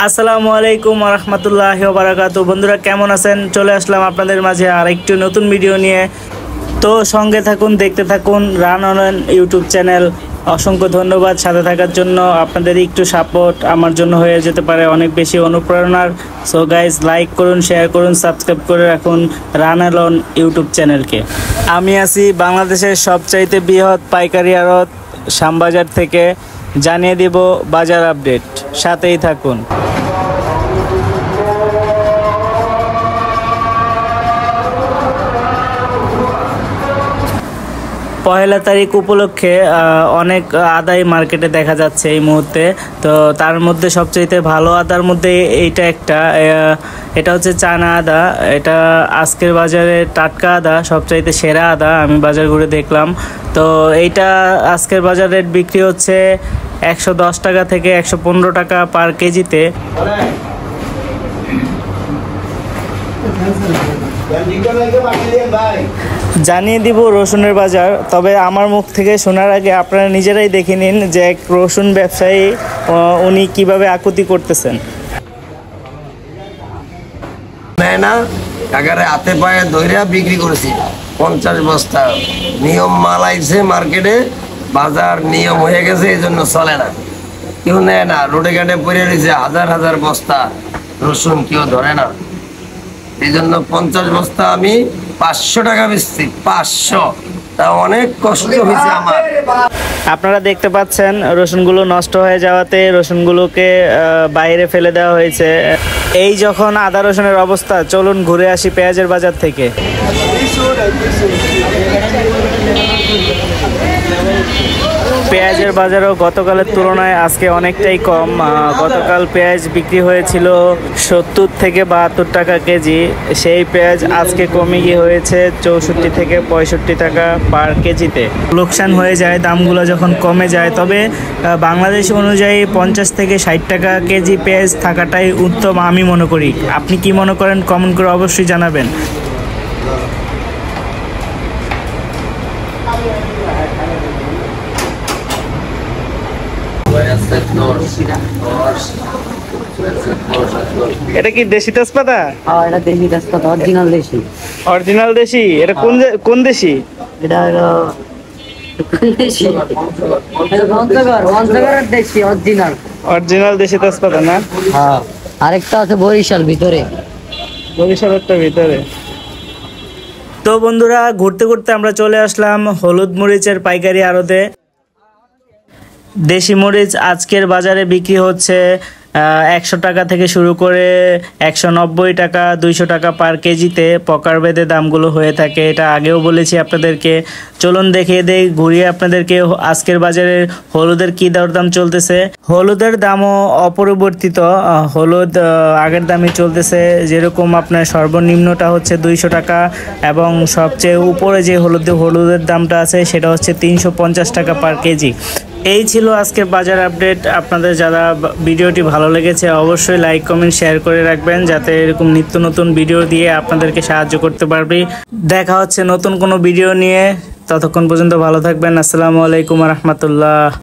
আসসালামু আলাইকুম ওয়া রাহমাতুল্লাহি ওয়া বারাকাতুহু। বন্ধুরা কেমন আছেন? চলে আসলাম আপনাদের মাঝে আরেকটি নতুন ভিডিও নিয়ে। তো সঙ্গে থাকুন, দেখতে থাকুন রান অন ইউটিউব চ্যানেল। অসংখ্য ধন্যবাদ সাথে থাকার জন্য। আপনাদের একটু সাপোর্ট আমার জন্য হয়ে যেতে পারে অনেক বেশি অনুপ্রেরণার। সো গাইজ, লাইক করুন, শেয়ার করুন, সাবস্ক্রাইব করে রাখুন রান অন ইউটিউব চ্যানেলকে। আমি আছি বাংলাদেশের সবচাইতে বৃহৎ পাইকারি আড়ত শ্যামবাজার থেকে। জানিয়ে দিব বাজার আপডেট, সাথেই থাকুন। পহেলা তারিখ উপলক্ষে অনেক আদাই মার্কেটে দেখা যাচ্ছে এই মুহূর্তে। তো তার মধ্যে সবচাইতে ভালো আদার মধ্যে এইটা একটা, এটা হচ্ছে চায়না আদা। এটা আজকের বাজারে টাটকা আদা, সবচাইতে সেরা আদা। আমি বাজার ঘুরে দেখলাম। তো এইটা আজকের বাজার রেট বিক্রি হচ্ছে 110 টাকা থেকে 115 টাকা পার কেজিতে। জানিয়ে দিব রসুনের বাজার। তবে আমার মুখ থেকে শোনার আগে আপনারা নিজেরাই দেখে নিন যে এক রসুন ব্যবসায়ী উনি কিভাবে আকুতি করতেছেন। না টাকারে হাতে পায়ে ধইরা বিক্রি করেছি 50 বস্তা। নিয়ম মাল আইছে মার্কেটে, বাজার নিয়ম হয়ে গেছে, এই জন্য চলে না, কেউ নেয় না। রোডে ঘাটে পড়ে রয়েছে হাজার হাজার বস্তা রসুন, কেউ ধরে না। এই জন্য 50 বস্তা আমি 500 টাকা বেচছি। 500, তা অনেক কষ্ট হয়েছে আমার। আপনারা দেখতে পাচ্ছেন রসুনগুলো নষ্ট হয়ে যাওয়াতে রসুনগুলোকে বাইরে ফেলে দেওয়া হয়েছে। এই যখন আদা রসুনের অবস্থা, চলুন ঘুরে আসি পেঁয়াজের বাজার থেকে। পেঁয়াজের বাজারও গতকালের তুলনায় আজকে অনেকটাই কম। গতকাল পেঁয়াজ বিক্রি হয়েছিল 70 থেকে 72 টাকা কেজি। সেই পেঁয়াজ আজকে কমে গিয়ে হয়েছে 64 থেকে 65 টাকা পার কেজিতে। লোকসান হয়ে যায় দামগুলো যখন কমে যায়। তবে বাংলাদেশ অনুযায়ী 50 থেকে 60 টাকা কেজি পেঁয়াজ থাকাটাই উত্তম আমি মনে করি। আপনি কি মনে করেন? কমেন্ট করে অবশ্যই জানাবেন। এটা কি দেশি তেজপাতা? হ্যাঁ, এটা দেশি তেজপাতা, অরিজিনাল দেশি। অরিজিনাল দেশি? এটা কোন দেশি? এটা হলো দেশি, পঞ্চগড়ের দেশি অরিজিনাল। অরিজিনাল দেশি তেজপাতা না? হ্যাঁ, আরেকটা আছে বরিশাল ভিতরে। বরিশালেরটা ভিতরে। তো বন্ধুরা, ঘুরতে ঘুরতে আমরা চলে আসলাম হলুদ মরিচের পাইকারি আড়তে। দেশি মরিচ আজকের বাজারে বিক্রি হচ্ছে 100 টাকা থেকে শুরু করে 190 টাকা 200 টাকা পার কেজিতে প্রকার ভেদে দামগুলো হয়ে থাকে। এটা আগেও বলেছি আপনাদেরকে। চলুন দেখিয়ে দেই, ঘুরিয়ে আপনাদেরকে আজকের বাজারে হলুদের কী দরদাম চলতেছে। হলুদের দামও অপরিবর্তিত। হলুদ আগের দামই চলতেছে। যেরকম আপনার সর্বনিম্নটা হচ্ছে 200 টাকা এবং সবচেয়ে উপরে যে হলুদের দামটা আছে সেটা হচ্ছে 350 টাকা পার কেজি। এই ছিল আজকের বাজার আপডেট। আপনাদের যারা ভিডিওটি ভালো লেগেছে অবশ্যই লাইক, কমেন্ট, শেয়ার করে রাখবেন, যাতে এরকম নিত্য নতুন ভিডিও দিয়ে আপনাদেরকে সাহায্য করতে পারবি। দেখা হচ্ছে নতুন কোনো ভিডিও নিয়ে। ততক্ষণ পর্যন্ত ভালো থাকবেন। আসসালামু আলাইকুম ওয়া রাহমাতুল্লাহ।